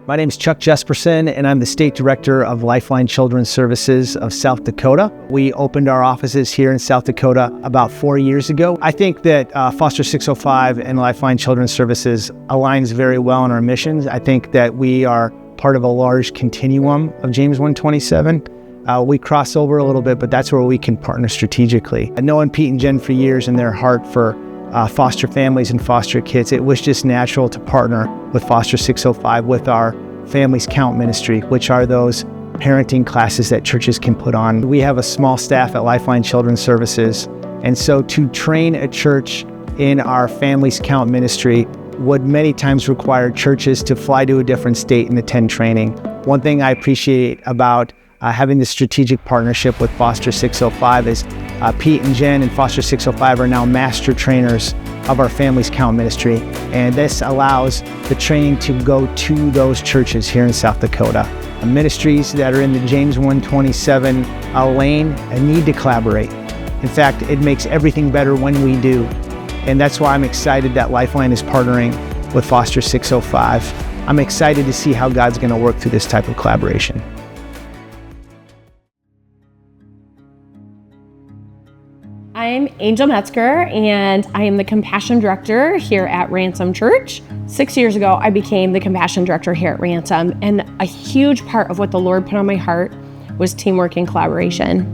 My name is Chuck Jesperson, and I'm the State Director of Lifeline Children's Services of South Dakota. We opened our offices here in South Dakota about 4 years ago. I think that Foster605 and Lifeline Children's Services aligns very well in our missions. I think that we are part of a large continuum of James 1:27. We cross over a little bit, but that's where we can partner strategically. Knowing Pete and Jen for years and their heart for foster families and foster kids, it was just natural to partner with Foster605 with our Families Count ministry, which are those parenting classes that churches can put on. We have a small staff at Lifeline Children's Services, and so to train a church in our Families Count ministry would many times require churches to fly to a different state and attend training. One thing I appreciate about having this strategic partnership with Foster605 is Pete and Jen and Foster605 are now master trainers of our Families Count ministry, and this allows the training to go to those churches here in South Dakota. Ministries that are in the James 1:27 lane need to collaborate. In fact, it makes everything better when we do, and that's why I'm excited that Lifeline is partnering with Foster605. I'm excited to see how God's going to work through this type of collaboration. I'm Angel Metzger, and I am the Compassion Director here at Ransom Church. 6 years ago, I became the Compassion Director here at Ransom, and a huge part of what the Lord put on my heart was teamwork and collaboration.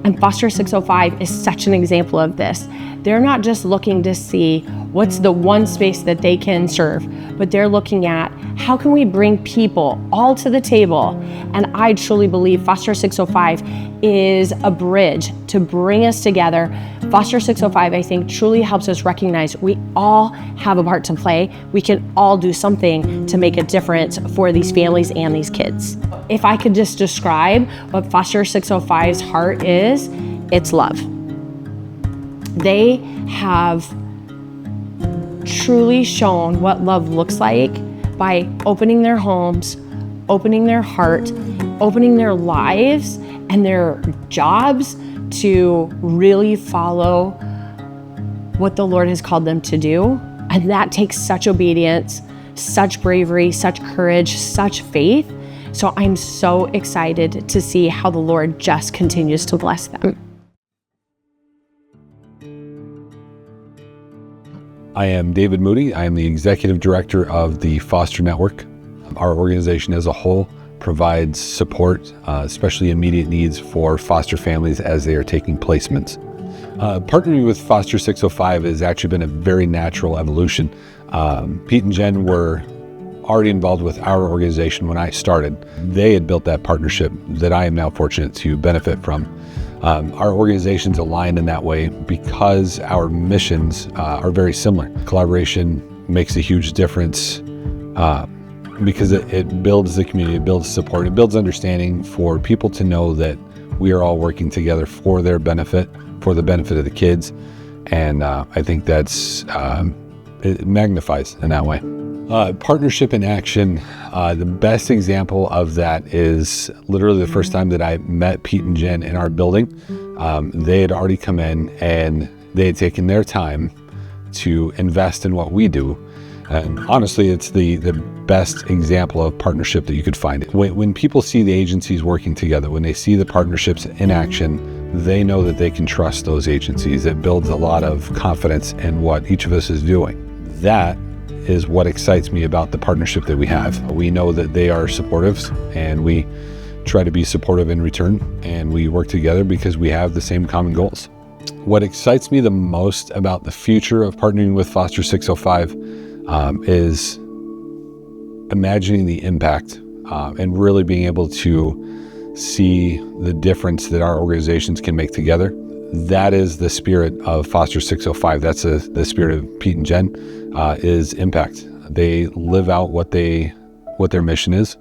And Foster605 is such an example of this. They're not just looking to see what's the one space that they can serve, but they're looking at how can we bring people all to the table. And I truly believe Foster605 is a bridge to bring us together. Foster605, I think, truly helps us recognize we all have a part to play. We can all do something to make a difference for these families and these kids. If I could just describe what Foster605's heart is, it's love. They have truly shown what love looks like by opening their homes, opening their heart, opening their lives and their jobs to really follow what the Lord has called them to do. And that takes such obedience, such bravery, such courage, such faith. So I'm so excited to see how the Lord just continues to bless them. I am David Moody. I am the Executive Director of the Foster Network. Our organization as a whole provides support, especially immediate needs for foster families as they are taking placements. Partnering with Foster605 has actually been a very natural evolution. Pete and Jen were already involved with our organization when I started. They had built that partnership that I am now fortunate to benefit from. Our organizations align in that way because our missions are very similar. Collaboration makes a huge difference because it builds the community, it builds support, it builds understanding for people to know that we are all working together for their benefit, for the benefit of the kids. And I think it magnifies in that way. Partnership in action, the best example of that is literally the first time that I met Pete and Jen in our building. They had already come in and they had taken their time to invest in what we do. And honestly, it's the best example of partnership that you could find. When people see the agencies working together, when they see the partnerships in action, they know that they can trust those agencies. It builds a lot of confidence in what each of us is doing. That is what excites me about the partnership that we have. We know that they are supportive and we try to be supportive in return, and we work together because we have the same common goals. What excites me the most about the future of partnering with Foster605 is imagining the impact and really being able to see the difference that our organizations can make together. That is the spirit of Foster605. That's the spirit of Pete and Jen, is impact. They live out what their mission is,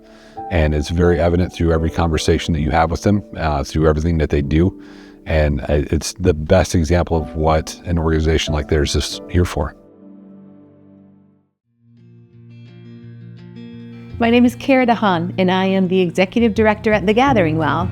and it's very evident through every conversation that you have with them, through everything that they do. And it's the best example of what an organization like theirs is here for. My name is Kara DeHaan, and I am the Executive Director at The Gathering Well.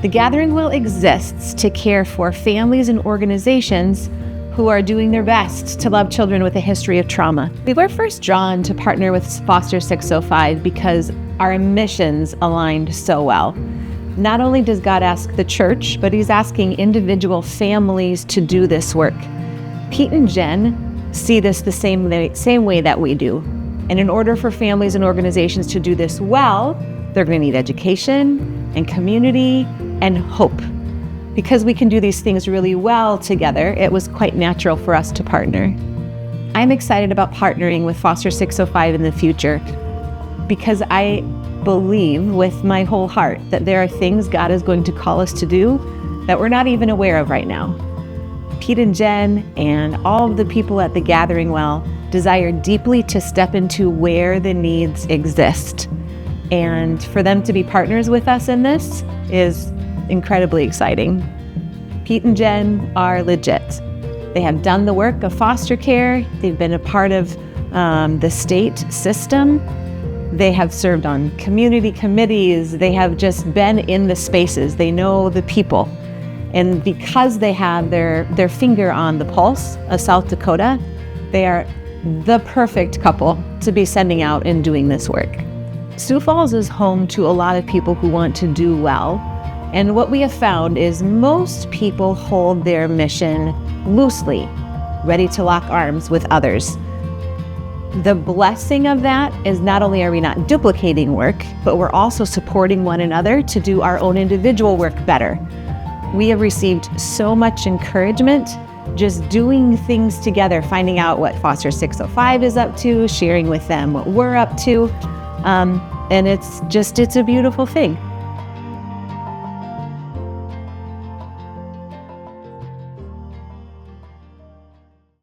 The Gathering Well exists to care for families and organizations who are doing their best to love children with a history of trauma. We were first drawn to partner with Foster605 because our missions aligned so well. Not only does God ask the church, but he's asking individual families to do this work. Pete and Jen see this the same way that we do. And in order for families and organizations to do this well, they're going to need education and community and hope. Because we can do these things really well together, it was quite natural for us to partner. I'm excited about partnering with Foster605 in the future because I believe with my whole heart that there are things God is going to call us to do that we're not even aware of right now. Pete and Jen and all of the people at the Gathering Well desire deeply to step into where the needs exist. And for them to be partners with us in this is incredibly exciting. Pete and Jen are legit. They have done the work of foster care. They've been a part of the state system. They have served on community committees. They have just been in the spaces. They know the people. And because they have their finger on the pulse of South Dakota, they are the perfect couple to be sending out and doing this work. Sioux Falls is home to a lot of people who want to do well. And what we have found is most people hold their mission loosely, ready to lock arms with others. The blessing of that is not only are we not duplicating work, but we're also supporting one another to do our own individual work better. We have received so much encouragement just doing things together, finding out what Foster605 is up to, sharing with them what we're up to. And it's a beautiful thing.